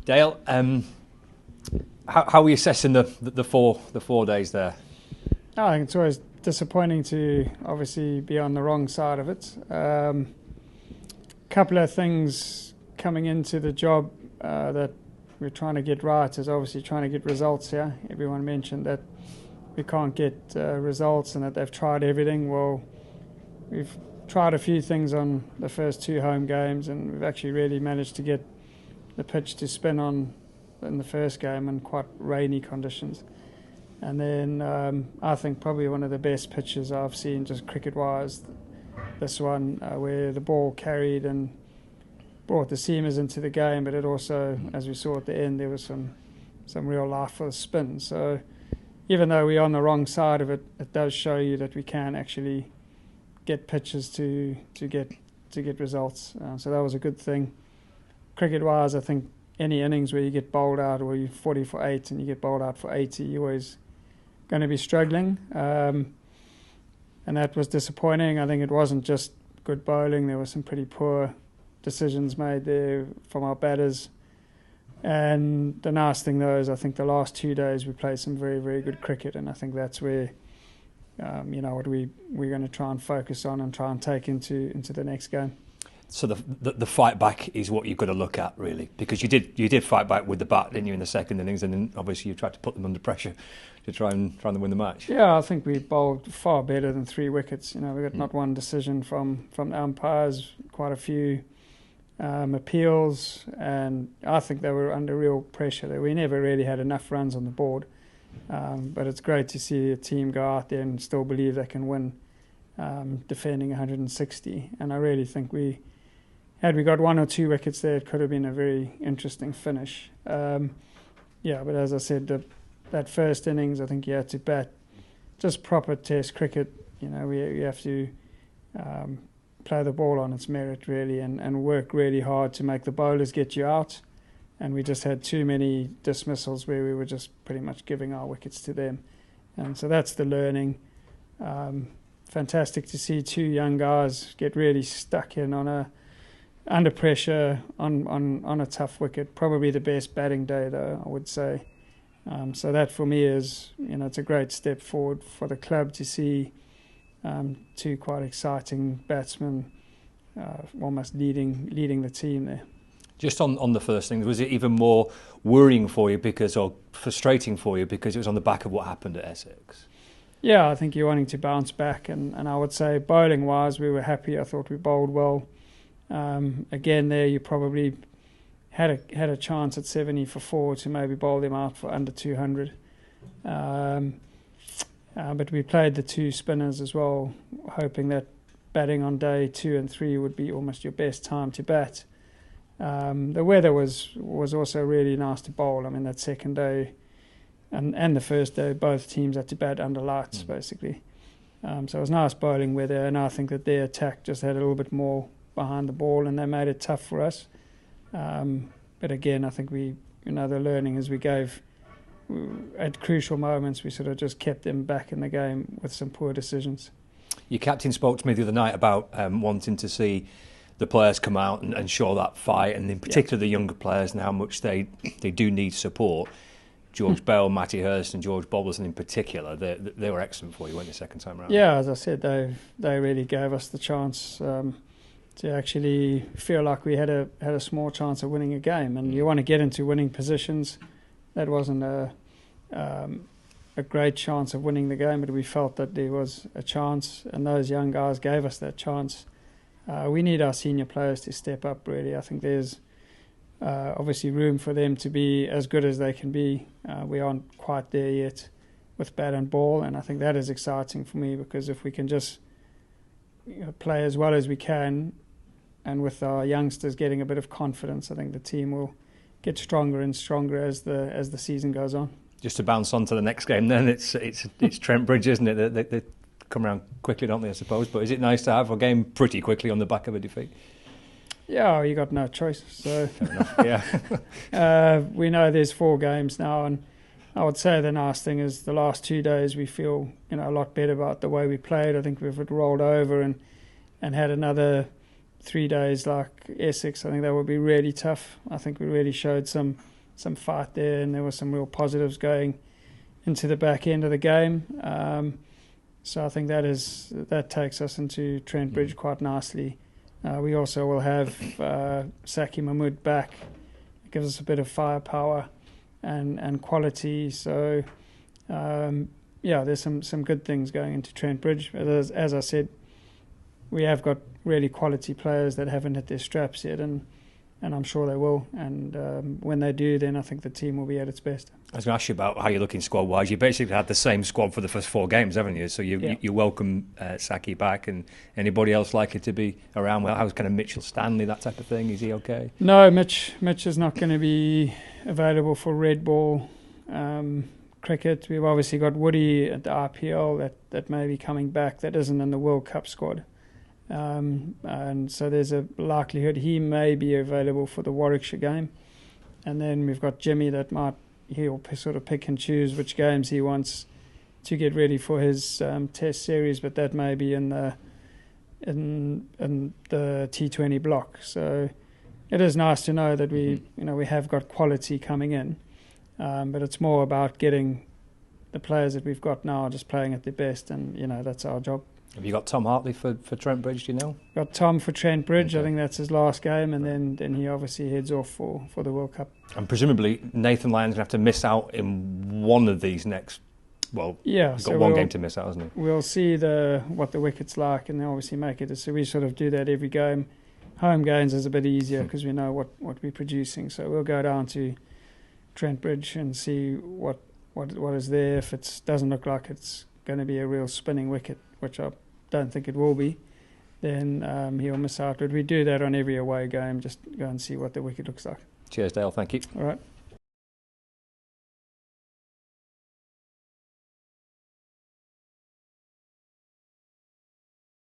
Dale, how are we assessing the 4 days there? I think it's always disappointing to obviously be on the wrong side of it. Couple of things coming into the job that we're trying to get right is obviously trying to get results here. Everyone mentioned that we can't get results and that they've tried everything. Well, we've tried a few things on the first 2 home games, and we've actually really managed to get the pitch to spin on in the first game in quite rainy conditions. And then I think probably one of the best pitches I've seen just cricket-wise, this one where the ball carried and brought the seamers into the game, but it also, as we saw at the end, there was some real life for the spin. So even though we're on the wrong side of it, it does show you that we can actually get pitches to get results. So that was a good thing. Cricket-wise, I think any innings where you get bowled out or you're 40 for 8 and you get bowled out for 80, you're always going to be struggling. And that was disappointing. I think it wasn't just good bowling. There were some pretty poor decisions made there from our batters. And the nice thing, though, is I think the last 2 days we played some very, very good cricket, and I think that's where what we're going to try and focus on and try and take into the next game. So the fight back is what you've got to look at, really, because you did fight back with the bat, didn't you, in the second innings, and then obviously you tried to put them under pressure to try and win the match. Yeah, I think we bowled far better than 3 wickets. We got not one decision from the umpires, quite a few appeals, and I think they were under real pressure. We never really had enough runs on the board, but it's great to see a team go out there and still believe they can win, defending 160. And I really think had we got 1 or 2 wickets there, it could have been a very interesting finish. But as I said, that first innings, I think you had to bat just proper Test cricket. We have to play the ball on its merit, really, and work really hard to make the bowlers get you out. And we just had too many dismissals where we were just pretty much giving our wickets to them. And so that's the learning. Fantastic to see 2 young guys get really stuck in under pressure on a tough wicket. Probably the best batting day, though, I would say. So that for me is, it's a great step forward for the club to see 2 quite exciting batsmen almost leading the team there. Just on the first thing, was it even more worrying for you or frustrating for you because it was on the back of what happened at Essex? Yeah, I think you're wanting to bounce back, and I would say bowling-wise we were happy. I thought we bowled well. Again, there you probably had a chance at 70 for 4 to maybe bowl them out for under 200. But we played the 2 spinners as well, hoping that batting on day 2 and 3 would be almost your best time to bat. The weather was also really nice to bowl. I mean, that second day and the first day, both teams had to bat under lights, basically. So it was nice bowling weather, and I think that their attack just had a little bit more behind the ball, and they made it tough for us. But again, I think the learning is we gave, at crucial moments, we sort of just kept them back in the game with some poor decisions. Your captain spoke to me the other night about wanting to see the players come out and show that fight, and in particular the younger players and how much they do need support. George Bell, Matty Hurst and George Bobbleson in particular, they were excellent for you, weren't they, second time around? Yeah, as I said, they really gave us the chance to actually feel like we had a small chance of winning a game, and you want to get into winning positions. That wasn't a great chance of winning the game, but we felt that there was a chance, and those young guys gave us that chance. We need our senior players to step up, really. I think there's obviously room for them to be as good as they can be. We aren't quite there yet with bat and ball, and I think that is exciting for me, because if we can just play as well as we can, and with our youngsters getting a bit of confidence, I think the team will get stronger and stronger as the season goes on. Just to bounce on to the next game then, it's Trent Bridge, isn't it? They come around quickly, don't they, I suppose? But is it nice to have a game pretty quickly on the back of a defeat? Yeah, you got no choice. So fair enough, yeah. We know there's 4 games now, and I would say the nice thing is the last 2 days we feel a lot better about the way we played. I think we've rolled over and had another 3 days like Essex. I think that would be really tough. I think we really showed some some fight there, and there were some real positives going into the back end of the game. So I think that takes us into Trent Bridge quite nicely. We also will have Saki Mahmood back. It gives us a bit of firepower and quality. So there's some good things going into Trent Bridge. As I said, we have got really quality players that haven't hit their straps yet, and I'm sure they will. And when they do, then I think the team will be at its best. I was going to ask you about how you're looking squad-wise. You basically had the same squad for the first 4 games, haven't you? So you welcome Saki back, and anybody else likely to be around? Well, how's kind of Mitchell Stanley, that type of thing? Is he okay? No, Mitch is not going to be available for red ball cricket. We've obviously got Woody at the IPL that may be coming back. That isn't in the World Cup squad. And so there's a likelihood he may be available for the Warwickshire game. And then we've got Jimmy he'll sort of pick and choose which games he wants to get ready for his test series, but that may be in the T20 block. So it is nice to know that we have got quality coming in, but it's more about getting the players that we've got now just playing at their best, and that's our job. Have you got Tom Hartley for Trent Bridge, do you know? Got Tom for Trent Bridge. Okay. I think that's his last game, and then he obviously heads off for the World Cup. And presumably Nathan Lyon's going to have to miss out in one of these next... Well, he's got one game to miss out, hasn't he? We'll see what the wicket's like, and then obviously make it. So we sort of do that every game. Home games is a bit easier because we know what we're producing. So we'll go down to Trent Bridge and see what is there. If it doesn't look like it's going to be a real spinning wicket, which I don't think it will be, then he'll miss out. But we do that on every away game, just go and see what the wicket looks like. Cheers, Dale. Thank you. All right.